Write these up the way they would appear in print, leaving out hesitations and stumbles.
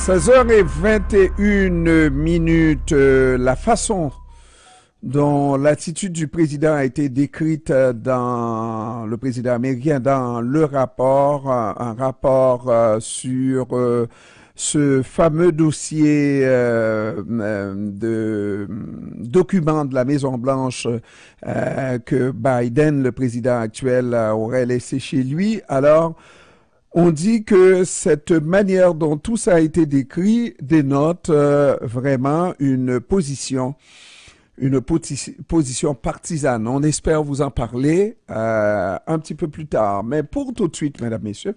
16h21, la façon dont l'attitude du président a été décrite dans le président américain dans le rapport, un rapport sur ce fameux dossier de documents de la Maison-Blanche que Biden, le président actuel, aurait laissé chez lui. Alors, on dit que cette manière dont tout ça a été décrit dénote vraiment une position partisane. On espère vous en parler un petit peu plus tard. Mais pour tout de suite, mesdames, messieurs,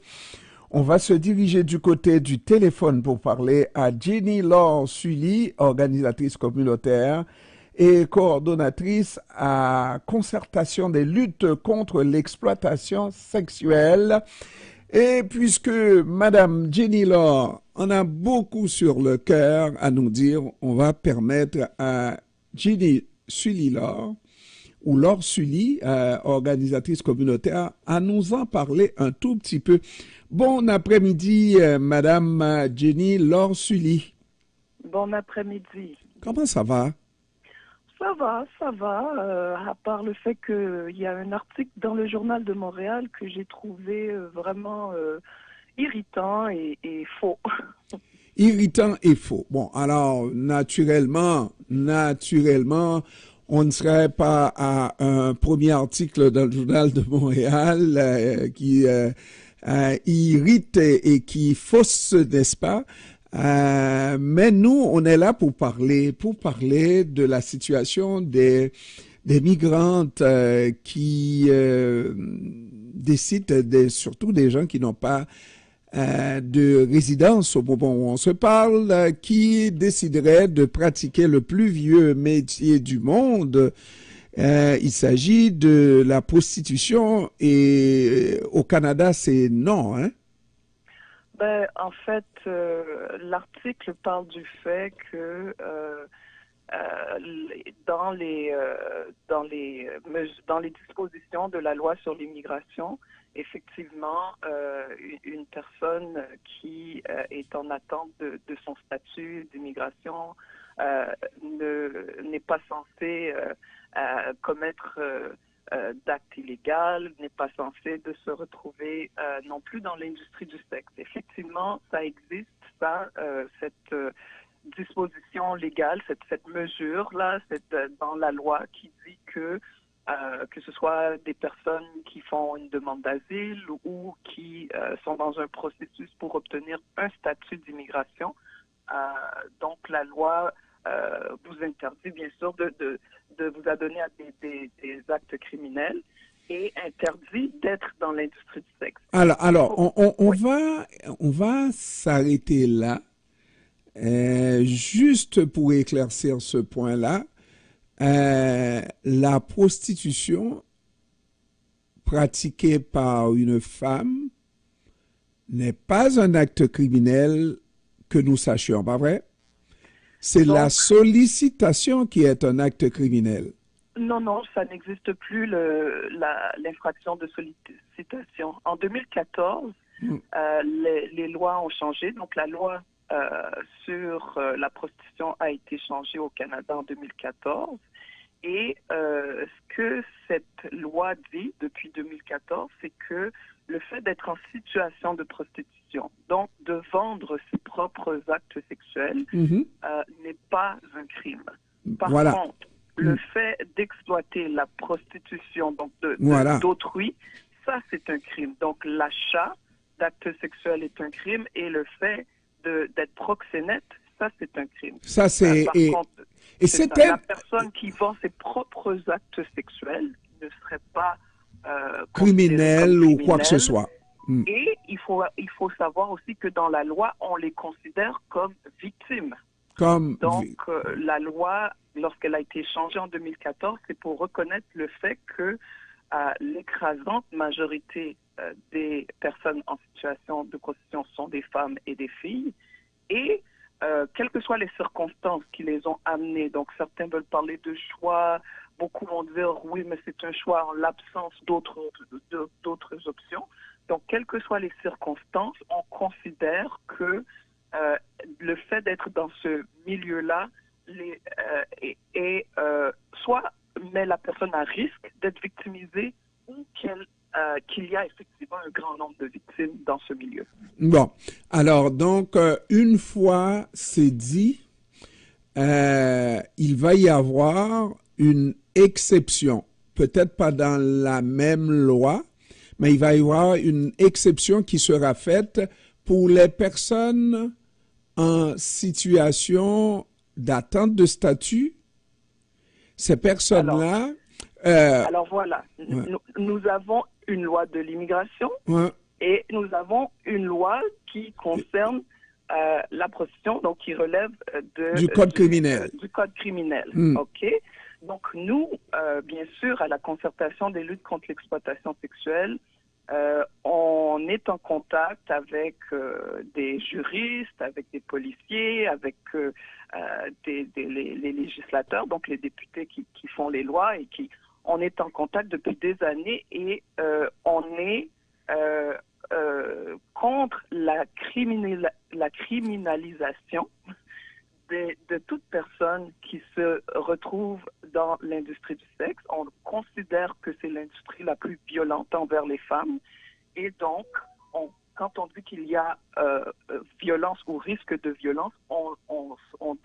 on va se diriger du côté du téléphone pour parler à Jenny Laure Sully, organisatrice communautaire et coordonnatrice à concertation des luttes contre l'exploitation sexuelle. Et puisque Madame Jenny Laure en a beaucoup sur le cœur à nous dire, on va permettre à Jenny Sully Laure, ou Laure Sully, organisatrice communautaire, à nous en parler un tout petit peu. Bon après-midi, Madame Jenny Laure Sully. Bon après-midi. Comment ça va? Ça va. À part le fait qu'il y a un article dans le Journal de Montréal que j'ai trouvé vraiment irritant et faux. Irritant et faux. Bon, alors, naturellement, on ne serait pas à un premier article dans le Journal de Montréal qui irrite et qui fausse, n'est-ce pas? Mais nous, on est là pour parler de la situation des migrantes qui décident, surtout des gens qui n'ont pas de résidence au moment où on se parle, qui décideraient de pratiquer le plus vieux métier du monde. Il s'agit de la prostitution et au Canada, c'est non, hein? En fait, l'article parle du fait que dans les dispositions de la loi sur l'immigration, effectivement, une personne qui est en attente de son statut d'immigration n'est pas censée commettre d'actes illégaux, n'est pas censé de se retrouver non plus dans l'industrie du sexe. Effectivement, ça existe, cette disposition légale, cette mesure-là, dans la loi qui dit que ce soit des personnes qui font une demande d'asile ou qui sont dans un processus pour obtenir un statut d'immigration. Donc, la loi vous interdit, bien sûr, de vous adonner à des actes criminels et interdit d'être dans l'industrie du sexe. Alors, on va s'arrêter là, juste pour éclaircir ce point-là. La prostitution pratiquée par une femme n'est pas un acte criminel que nous sachions, pas vrai? C'est la sollicitation qui est un acte criminel. Non, ça n'existe plus l'infraction de sollicitation. En 2014, les lois ont changé. Donc la loi sur la prostitution a été changée au Canada en 2014. Et ce que cette loi dit depuis 2014, c'est que le fait d'être en situation de prostitution, donc de vendre ses propres actes sexuels, n'est pas un crime. Par contre, le fait d'exploiter la prostitution donc d'autrui, ça c'est un crime. Donc l'achat d'actes sexuels est un crime et le fait d'être proxénète, ça c'est un crime. Ça c'est la personne qui vend ses propres actes sexuels ne serait pas criminel ou quoi que ce soit. Et il faut savoir aussi que dans la loi, on les considère comme victimes. Donc, la loi, lorsqu'elle a été changée en 2014, c'est pour reconnaître le fait que l'écrasante majorité des personnes en situation de prostitution sont des femmes et des filles. Et quelles que soient les circonstances qui les ont amenées, donc certains veulent parler de choix, beaucoup vont dire oui, mais c'est un choix en l'absence d'autres options. Donc, quelles que soient les circonstances, on considère que le fait d'être dans ce milieu-là soit met la personne à risque d'être victimisée ou qu'il y a effectivement un grand nombre de victimes dans ce milieu. Bon, alors donc, une fois c'est dit, il va y avoir une exception, peut-être pas dans la même loi, mais il va y avoir une exception qui sera faite pour les personnes en situation d'attente de statut. Ces personnes-là... Alors voilà, nous avons une loi de l'immigration et nous avons une loi qui concerne la prostitution, donc qui relève du code criminel. Du code criminel, OK? Donc nous, bien sûr, à la concertation des luttes contre l'exploitation sexuelle, on est en contact avec des juristes, avec des policiers, avec les législateurs, donc les députés qui font les lois et on est en contact depuis des années et on est contre la criminalisation de toute personne qui se retrouve dans l'industrie du sexe. On considère que c'est l'industrie la plus violente envers les femmes. Et donc, quand on dit qu'il y a violence ou risque de violence, on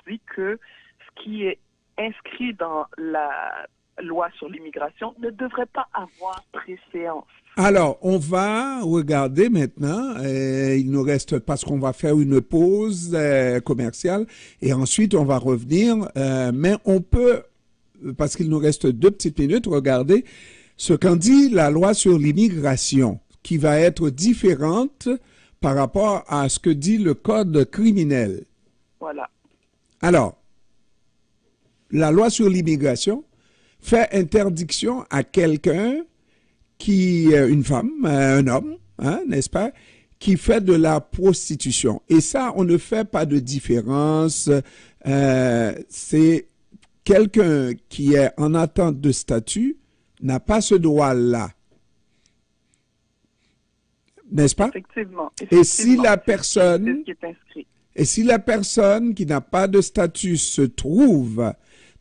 dit que ce qui est inscrit dans la loi sur l'immigration ne devrait pas avoir préséance. Alors, on va regarder maintenant, il nous reste, parce qu'on va faire une pause commerciale, et ensuite on va revenir, mais on peut, parce qu'il nous reste 2 petites minutes, regarder ce qu'en dit la loi sur l'immigration, qui va être différente par rapport à ce que dit le code criminel. Voilà. Alors, la loi sur l'immigration fait interdiction à quelqu'un une femme, un homme, n'est-ce pas, qui fait de la prostitution. Et ça, on ne fait pas de différence. C'est quelqu'un qui est en attente de statut n'a pas ce droit-là. N'est-ce pas? Effectivement. Et si la personne, c'est ce qui est inscrit. Et si la personne qui n'a pas de statut se trouve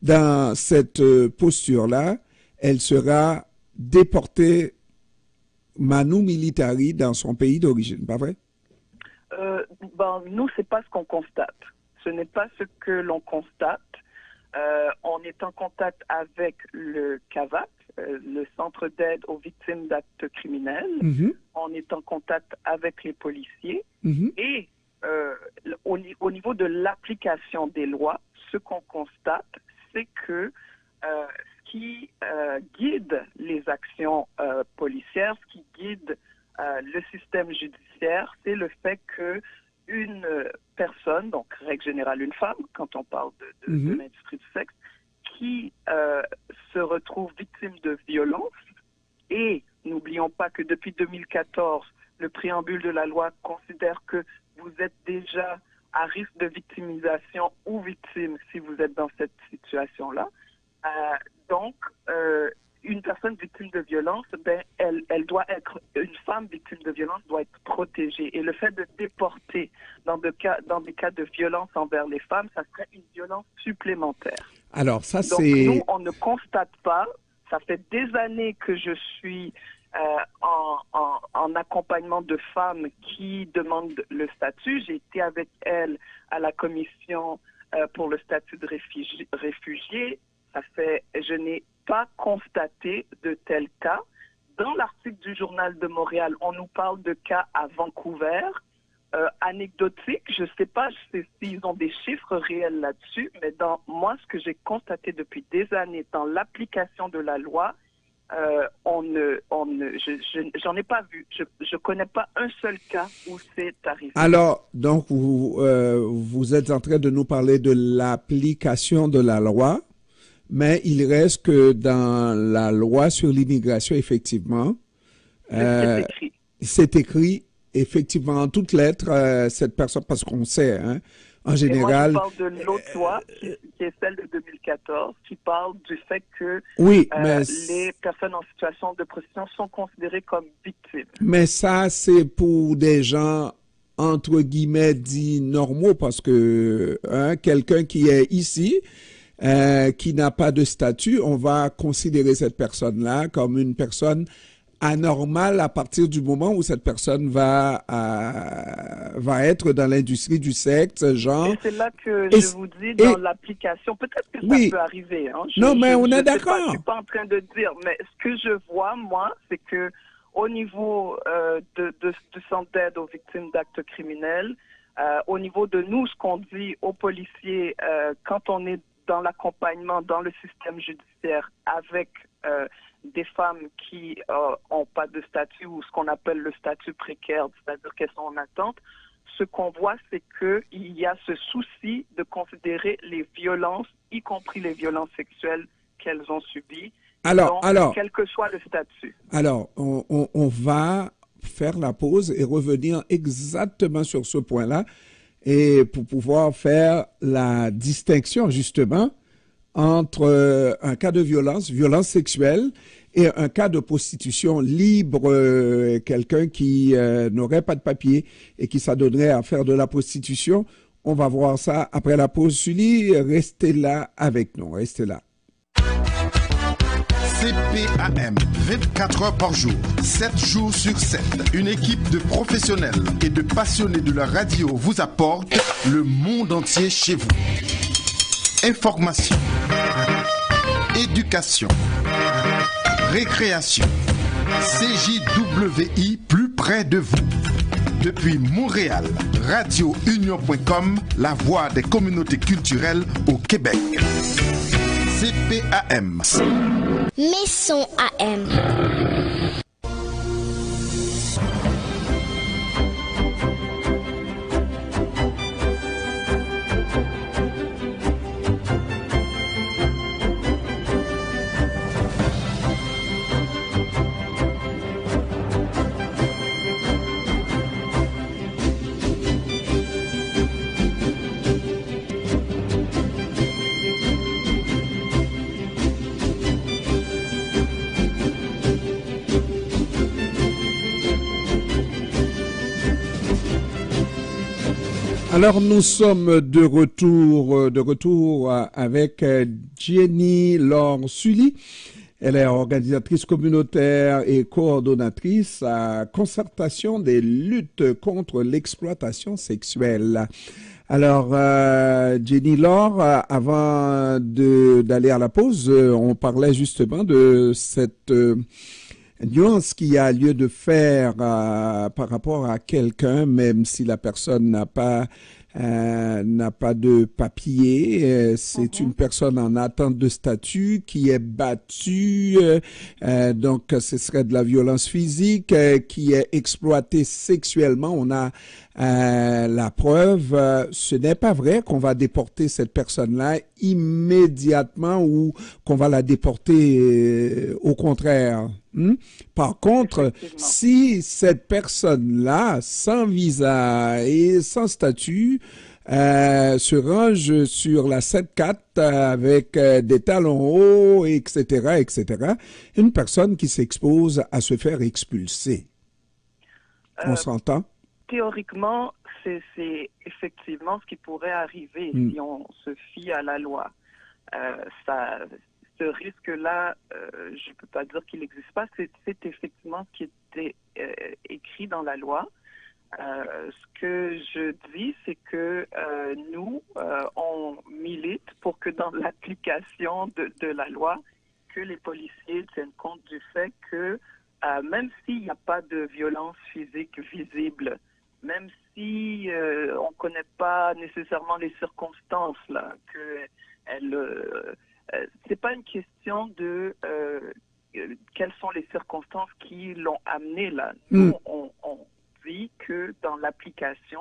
dans cette posture-là, elle sera déportée manu militari dans son pays d'origine, pas vrai? Nous, c'est pas ce qu'on constate. Ce n'est pas ce que l'on constate. On est en contact avec le CAVAC, le Centre d'aide aux victimes d'actes criminels. On est en contact avec les policiers. Et au niveau de l'application des lois, ce qu'on constate, c'est que ce qui guide les actions policières, ce qui guide le système judiciaire, c'est le fait que une personne, donc règle générale une femme, quand on parle de l'industrie du sexe, qui se retrouve victime de violence, et n'oublions pas que depuis 2014, le préambule de la loi considère que vous êtes déjà à risque de victimisation ou victime si vous êtes dans cette situation-là. Donc, une personne victime de violence, elle doit être, une femme victime de violence doit être protégée. Et le fait de déporter dans des cas de violence envers les femmes, ça serait une violence supplémentaire. Alors, ça, donc, nous, on ne constate pas. Ça fait des années que je suis en accompagnement de femmes qui demandent le statut. J'ai été avec elles à la commission pour le statut de réfugié. Je n'ai pas constaté de tels cas. Dans l'article du Journal de Montréal, on nous parle de cas à Vancouver. Anecdotique, je ne sais pas s'ils ont des chiffres réels là-dessus, mais moi, ce que j'ai constaté depuis des années dans l'application de la loi, j'en ai pas vu. Je connais pas un seul cas où c'est arrivé. Alors, donc, vous êtes en train de nous parler de l'application de la loi, mais il reste que dans la loi sur l'immigration, effectivement, c'est écrit, effectivement, en toutes lettres, cette personne, parce qu'on sait, en général... Et moi, je parle de l'autre loi, qui est celle de 2014, qui parle du fait que les personnes en situation de prostitution sont considérées comme victimes. Mais ça, c'est pour des gens entre guillemets, dits normaux, parce que quelqu'un qui est ici, qui n'a pas de statut, on va considérer cette personne-là comme une personne anormale à partir du moment où cette personne va être dans l'industrie du sexe, genre. Et c'est là que je vous dis, dans l'application, peut-être que ça peut arriver. Hein. On est d'accord. Je suis pas en train de dire, mais ce que je vois, moi, c'est que au niveau du centre d'aide aux victimes d'actes criminels, au niveau de nous, ce qu'on dit aux policiers quand on est dans l'accompagnement dans le système judiciaire avec des femmes qui ont pas de statut ou ce qu'on appelle le statut précaire, c'est-à-dire qu'elles sont en attente, ce qu'on voit, c'est qu'il y a ce souci de considérer les violences, y compris les violences sexuelles qu'elles ont subies, donc, quel que soit le statut. Alors, on va faire la pause et revenir exactement sur ce point-là, et pour pouvoir faire la distinction, justement, entre un cas de violence sexuelle, et un cas de prostitution libre, quelqu'un qui n'aurait pas de papier et qui s'adonnerait à faire de la prostitution. On va voir ça après la pause. Sully, restez là avec nous, restez là. CPAM, 24 heures par jour, 7 jours sur 7. Une équipe de professionnels et de passionnés de la radio vous apporte le monde entier chez vous. Information, éducation, récréation, CJWI plus près de vous. Depuis Montréal, radiounion.com, la voix des communautés culturelles au Québec. CPAM. Maison AM. Alors, nous sommes de retour avec Jenny Laure Sully. Elle est organisatrice communautaire et coordonnatrice à Concertation des luttes contre l'exploitation sexuelle. Alors, Jenny Laure, avant d'aller à la pause, on parlait justement de cette nuance qu'il a lieu de faire par rapport à quelqu'un, même si la personne n'a pas de papier, c'est une personne en attente de statut qui est battue, donc ce serait de la violence physique, qui est exploitée sexuellement. On a la preuve. Ce n'est pas vrai qu'on va déporter cette personne-là immédiatement ou qu'on va la déporter au contraire. Par contre, si cette personne-là, sans visa et sans statut, se range sur la 7-4 avec des talons hauts, etc., une personne qui s'expose à se faire expulser. On s'entend? Théoriquement, c'est effectivement ce qui pourrait arriver si on se fie à la loi. Ce risque-là, je ne peux pas dire qu'il n'existe pas. C'est effectivement ce qui était écrit dans la loi. Ce que je dis, c'est que nous, on milite pour que dans l'application de la loi, que les policiers tiennent compte du fait que même s'il n'y a pas de violence physique visible, même si on ne connaît pas nécessairement les circonstances là, c'est pas une question de quelles sont les circonstances qui l'ont amené là. Nous, on dit que dans l'application,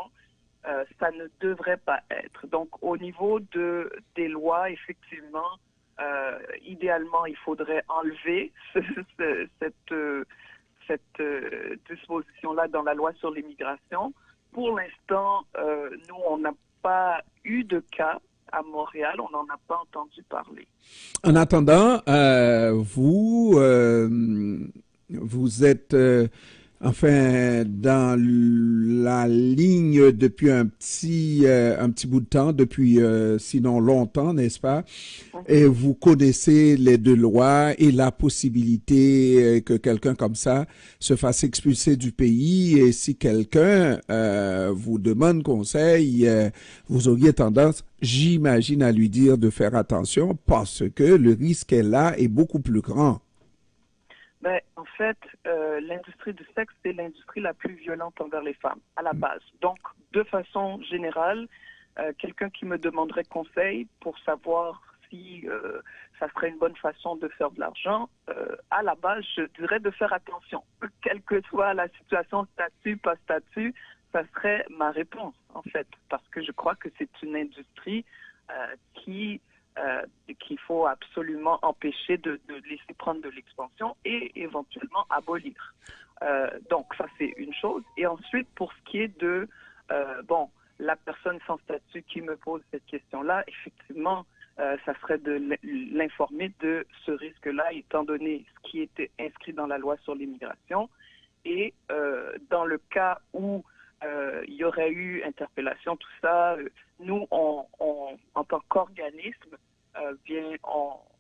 ça ne devrait pas être. Donc, au niveau des lois, effectivement, idéalement, il faudrait enlever cette disposition-là dans la loi sur l'immigration. Pour l'instant, nous, on n'a pas eu de cas à Montréal, on n'en a pas entendu parler. En attendant, vous êtes enfin, dans la ligne depuis un petit bout de temps, depuis sinon longtemps, n'est-ce pas? Et vous connaissez les deux lois et la possibilité que quelqu'un comme ça se fasse expulser du pays. Et si quelqu'un vous demande conseil, vous auriez tendance, j'imagine, à lui dire de faire attention parce que le risque est là et beaucoup plus grand. Ben, en fait, l'industrie du sexe, c'est l'industrie la plus violente envers les femmes, à la base. Donc, de façon générale, quelqu'un qui me demanderait conseil pour savoir si ça serait une bonne façon de faire de l'argent, à la base, je dirais de faire attention. Quelle que soit la situation, statut, pas statut, ça serait ma réponse, en fait. Parce que je crois que c'est une industrie qu'il faut absolument empêcher de laisser prendre de l'expansion et éventuellement abolir. Donc, ça, c'est une chose. Et ensuite, pour ce qui est de, la personne sans statut qui me pose cette question-là, effectivement, ça serait de l'informer de ce risque-là, étant donné ce qui était inscrit dans la loi sur l'immigration. Et dans le cas où il y aurait eu interpellation, tout ça, nous, en tant qu'organisme,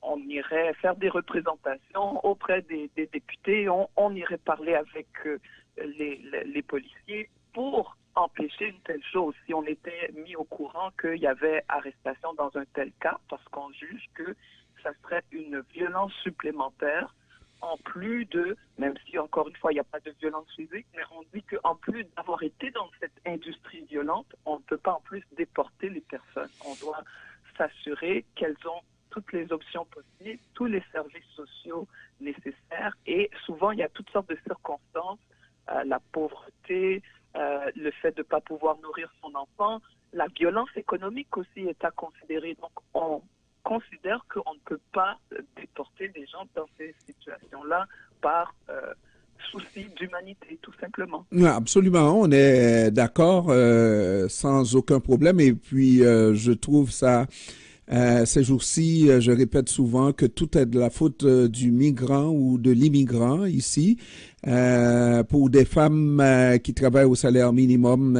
on irait faire des représentations auprès des députés, on irait parler avec les policiers pour empêcher une telle chose, si on était mis au courant qu'il y avait arrestation dans un tel cas, parce qu'on juge que ça serait une violence supplémentaire, en plus de, même si encore une fois il n'y a pas de violence physique, mais on dit qu'en plus d'avoir été dans cette industrie violente, on ne peut pas en plus déporter les personnes. On doit s'assurer qu'elles ont toutes les options possibles, tous les services sociaux nécessaires, et souvent il y a toutes sortes de circonstances, la pauvreté, le fait de ne pas pouvoir nourrir son enfant, la violence économique aussi est à considérer. Donc on considère qu'on ne peut pas déporter des gens dans ces situations-là par souci d'humanité, tout simplement. Oui, absolument, on est d'accord sans aucun problème. Et puis, je trouve ça, ces jours-ci, je répète souvent que tout est de la faute du migrant ou de l'immigrant ici. Pour des femmes qui travaillent au salaire minimum,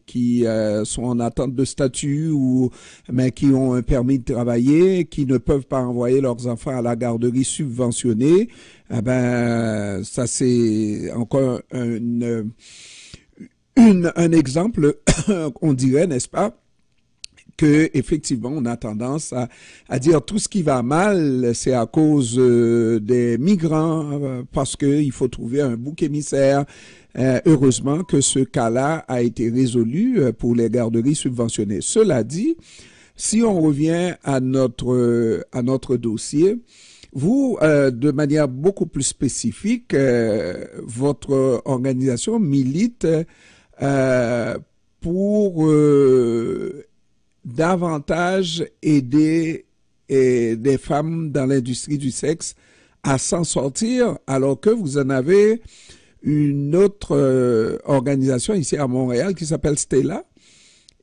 qui sont en attente de statut ou mais qui ont un permis de travailler, qui ne peuvent pas envoyer leurs enfants à la garderie subventionnée, ça c'est encore un exemple, on dirait, n'est-ce pas? Que effectivement on a tendance à dire tout ce qui va mal, c'est à cause des migrants, parce que il faut trouver un bouc émissaire. Heureusement que ce cas-là a été résolu pour les garderies subventionnées. Cela dit, si on revient à notre dossier, vous, de manière beaucoup plus spécifique, votre organisation milite pour davantage aider des femmes dans l'industrie du sexe à s'en sortir, alors que vous en avez une autre organisation ici à Montréal qui s'appelle Stella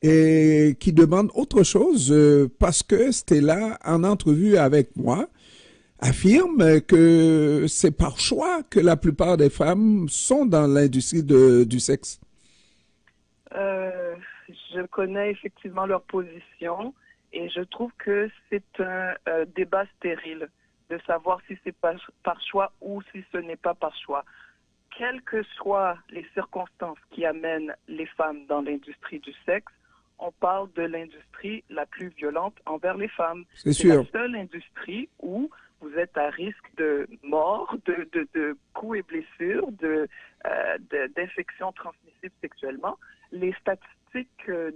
et qui demande autre chose parce que Stella, en entrevue avec moi, affirme que c'est par choix que la plupart des femmes sont dans l'industrie du sexe. Je connais effectivement leur position et je trouve que c'est un débat stérile de savoir si c'est par choix ou si ce n'est pas par choix. Quelles que soient les circonstances qui amènent les femmes dans l'industrie du sexe, on parle de l'industrie la plus violente envers les femmes. C'est la seule industrie où vous êtes à risque de mort, de coups et blessures, d'infections transmissibles sexuellement. Les statistiques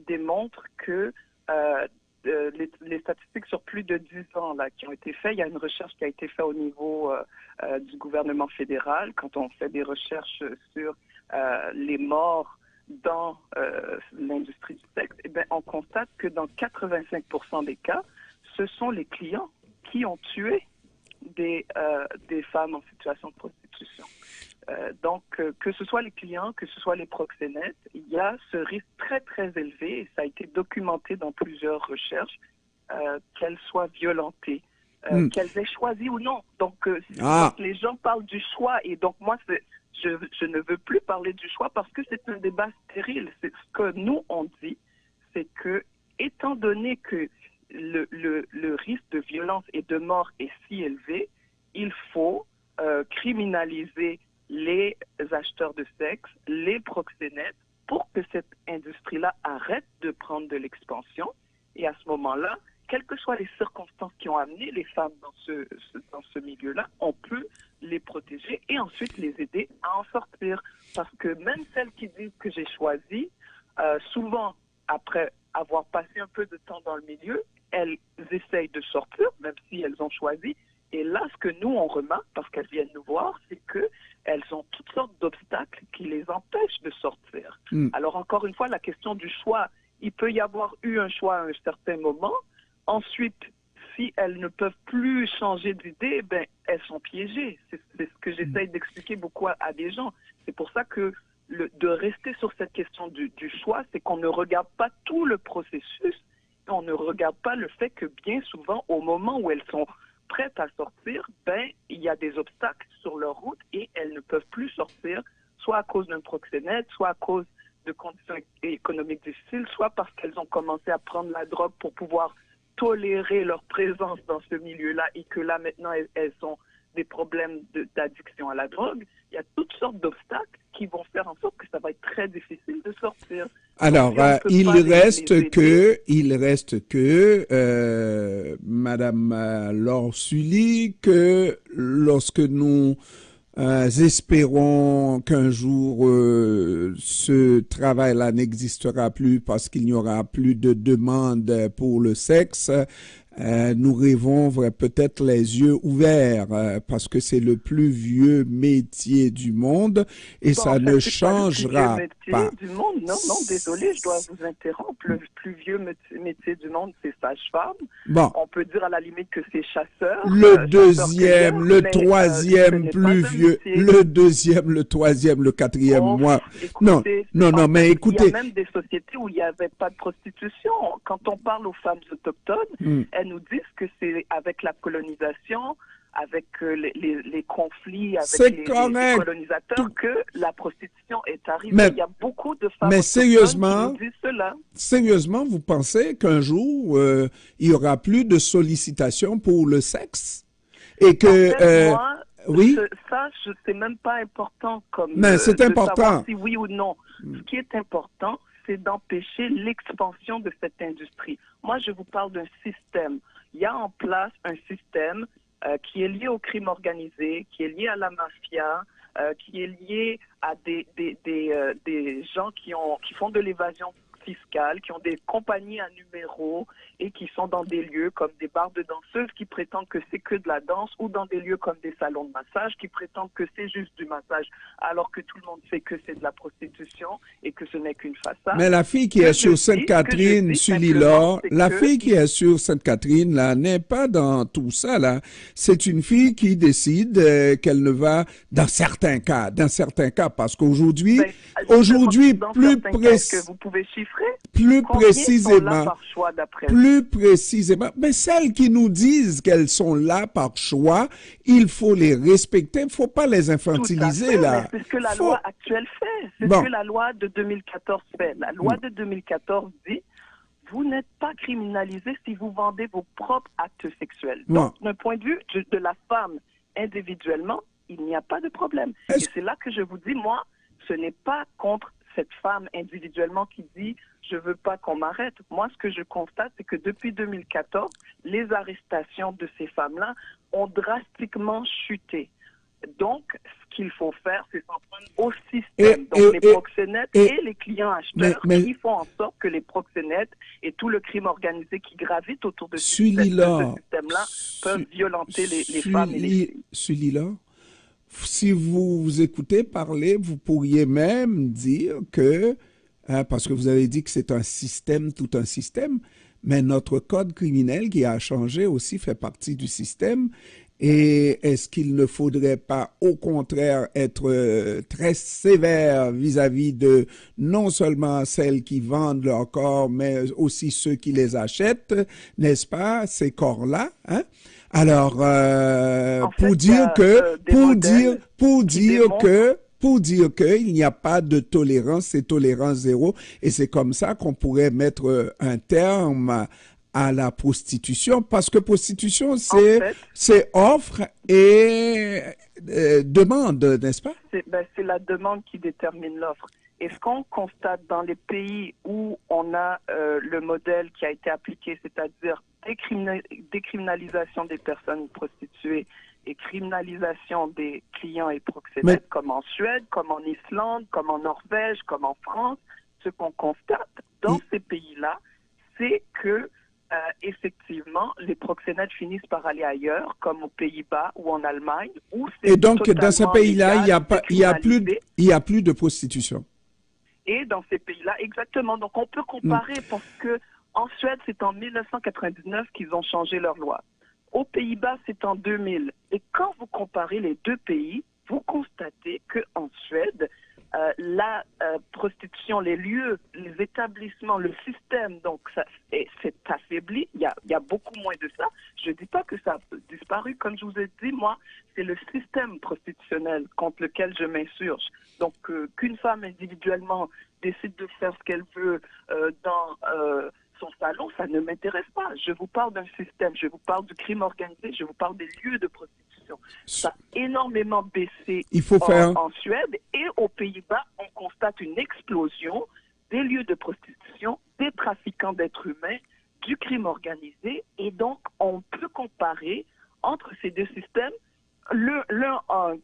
démontrent que les statistiques sur plus de 10 ans là, qui ont été faites, il y a une recherche qui a été faite au niveau du gouvernement fédéral, quand on fait des recherches sur les morts dans l'industrie du sexe, eh bien, on constate que dans 85% des cas, ce sont les clients qui ont tué des femmes en situation de prostitution. Donc, que ce soit les clients, que ce soit les proxénètes, il y a ce risque très, très élevé, et ça a été documenté dans plusieurs recherches, qu'elles soient violentées qu'elles aient choisi ou non. Donc, les gens parlent du choix, et donc moi, je ne veux plus parler du choix parce que c'est un débat stérile. C'est ce que nous, on dit, c'est que, étant donné que le risque de violence et de mort est si élevé, il faut criminaliser les acheteurs de sexe, les proxénètes, pour que cette industrie-là arrête de prendre de l'expansion. Et à ce moment-là, quelles que soient les circonstances qui ont amené les femmes dans ce milieu-là, on peut les protéger et ensuite les aider à en sortir. Parce que même celles qui disent que j'ai choisi, souvent, après avoir passé un peu de temps dans le milieu, elles essayent de sortir, même si elles ont choisi. Et là, ce que nous, on remarque, parce qu'elles viennent nous voir, c'est qu'elles ont toutes sortes d'obstacles qui les empêchent de sortir. Alors, encore une fois, la question du choix, il peut y avoir eu un choix à un certain moment. Ensuite, si elles ne peuvent plus changer d'idée, ben, elles sont piégées. C'est ce que j'essaye d'expliquer beaucoup à des gens. C'est pour ça que de rester sur cette question du choix, c'est qu'on ne regarde pas tout le processus. On ne regarde pas le fait que bien souvent, au moment où elles sont prêtes à sortir, ben, il y a des obstacles sur leur route et elles ne peuvent plus sortir, soit à cause d'un proxénète, soit à cause de conditions économiques difficiles, soit parce qu'elles ont commencé à prendre la drogue pour pouvoir tolérer leur présence dans ce milieu-là et que là, maintenant, elles ont des problèmes d'addiction à la drogue. Il y a toutes sortes d'obstacles qui vont faire en sorte que ça va être très difficile de sortir. Alors, il reste que, Madame Laure Sully, que lorsque nous espérons qu'un jour ce travail-là n'existera plus parce qu'il n'y aura plus de demande pour le sexe, nous rêvons peut-être les yeux ouverts parce que c'est le plus vieux métier du monde et ça ne changera pas. Du monde. Non, désolé, je dois vous interrompre. Le plus vieux métier du monde, c'est sage-femme. Bon. On peut dire à la limite que c'est chasseur. Le deuxième, le troisième plus vieux, le deuxième, le troisième, le quatrième, moi. Écoutez, non, mais écoutez. Il y a même des sociétés où il n'y avait pas de prostitution. Quand on parle aux femmes autochtones, elles nous disent que c'est avec la colonisation, avec les conflits avec les colonisateurs que la prostitution est arrivée. Mais, il y a beaucoup de femmes mais sérieusement, qui nous disent cela. Sérieusement, vous pensez qu'un jour, il y aura plus de sollicitations pour le sexe? Et que... En fait, moi, oui? Ça, c'est même pas important comme mais c'est important. Savoir si oui ou non. Ce qui est important, c'est d'empêcher l'expansion de cette industrie. Moi, je vous parle d'un système. Il y a en place un système qui est lié au crime organisé, qui est lié à la mafia, qui est lié à des gens qui font de l'évasion fiscale, qui ont des compagnies à numéros et qui sont dans des lieux comme des bars de danseuses qui prétendent que c'est que de la danse ou dans des lieux comme des salons de massage qui prétendent que c'est juste du massage alors que tout le monde sait que c'est de la prostitution et que ce n'est qu'une façade. Mais la fille qui est sur Sainte-Catherine, Sully-Laure, la fille qui est sur Sainte-Catherine, là, n'est pas dans tout ça, là. C'est une fille qui décide qu'elle ne va, dans certains cas, parce qu'aujourd'hui, plus précisément, vous pouvez chiffrer. Plus précisément, mais celles qui nous disent qu'elles sont là par choix, il faut les respecter, il ne faut pas les infantiliser là. C'est ce que la loi actuelle fait, c'est ce que la loi de 2014 fait. La loi de 2014 dit, vous n'êtes pas criminalisé si vous vendez vos propres actes sexuels. Donc, d'un point de vue de la femme individuellement, il n'y a pas de problème. Et c'est là que je vous dis, moi, ce n'est pas contre cette femme individuellement qui dit « je veux pas qu'on m'arrête ». Moi, ce que je constate, c'est que depuis 2014, les arrestations de ces femmes-là ont drastiquement chuté. Donc, ce qu'il faut faire, c'est s'en prendre au système. Donc, les proxénètes et les clients acheteurs qui font en sorte que les proxénètes et tout le crime organisé qui gravite autour de ce système-là peuvent violenter les femmes et les filles. Sully-Laure, si vous écoutez parler, vous pourriez même dire que, parce que vous avez dit que c'est un système, tout un système, mais notre code criminel qui a changé aussi fait partie du système. Et est-ce qu'il ne faudrait pas, au contraire, être très sévère vis-à-vis de non seulement celles qui vendent leur corps, mais aussi ceux qui les achètent, n'est-ce pas, ces corps-là, hein? Alors, En fait, pour il y dire a, que, des modèles qui démontrent. pour dire qu'il n'y a pas de tolérance, c'est tolérance zéro, et c'est comme ça qu'on pourrait mettre un terme à la prostitution, parce que prostitution, En fait, c'est offre et demande, n'est-ce pas? c'est la demande qui détermine l'offre. Et ce qu'on constate dans les pays où on a le modèle qui a été appliqué, c'est-à-dire décriminalisation des personnes prostituées et criminalisation des clients et proxénètes, comme en Suède, comme en Islande, comme en Norvège, comme en France, ce qu'on constate dans ces pays-là, c'est que effectivement, les proxénètes finissent par aller ailleurs, comme aux Pays-Bas ou en Allemagne, où c'est Et donc, dans ces totalement pays-là, légal, il y a plus de prostitution. Et dans ces pays-là, exactement. Donc, on peut comparer parce que en Suède, c'est en 1999 qu'ils ont changé leur loi. Aux Pays-Bas, c'est en 2000. Et quand vous comparez les deux pays, vous constatez qu'en Suède, la prostitution, les lieux, les établissements, le système, donc ça c'est affaibli. Il y a beaucoup moins de ça. Je ne dis pas que ça a disparu. Comme je vous ai dit, moi, c'est le système prostitutionnel contre lequel je m'insurge. Donc, qu'une femme individuellement décide de faire ce qu'elle veut dans son salon, ça ne m'intéresse pas. Je vous parle d'un système, je vous parle du crime organisé, je vous parle des lieux de prostitution. Ça a énormément baissé en Suède et aux Pays-Bas, on constate une explosion des lieux de prostitution, des trafiquants d'êtres humains, du crime organisé, et donc on peut comparer entre ces deux systèmes. L'un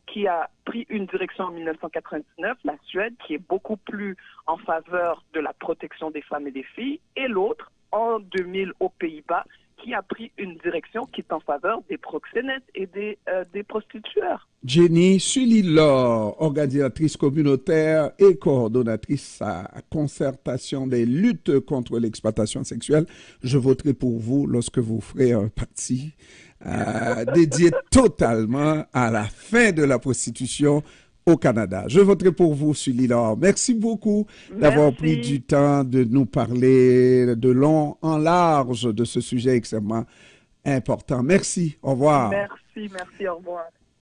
qui a pris une direction en 1999, la Suède, qui est beaucoup plus en faveur de la protection des femmes et des filles, et l'autre, en 2000, aux Pays-Bas, qui a pris une direction qui est en faveur des proxénètes et des prostitueurs. Jenny Sully-Laure, organisatrice communautaire et coordonnatrice à concertation des luttes contre l'exploitation sexuelle. Je voterai pour vous lorsque vous ferez un parti dédié totalement à la fin de la prostitution au Canada. Je voterai pour vous, Sully-Laure. Merci beaucoup d'avoir pris du temps de nous parler de long en large de ce sujet extrêmement important. Merci. Au revoir. Merci, au revoir.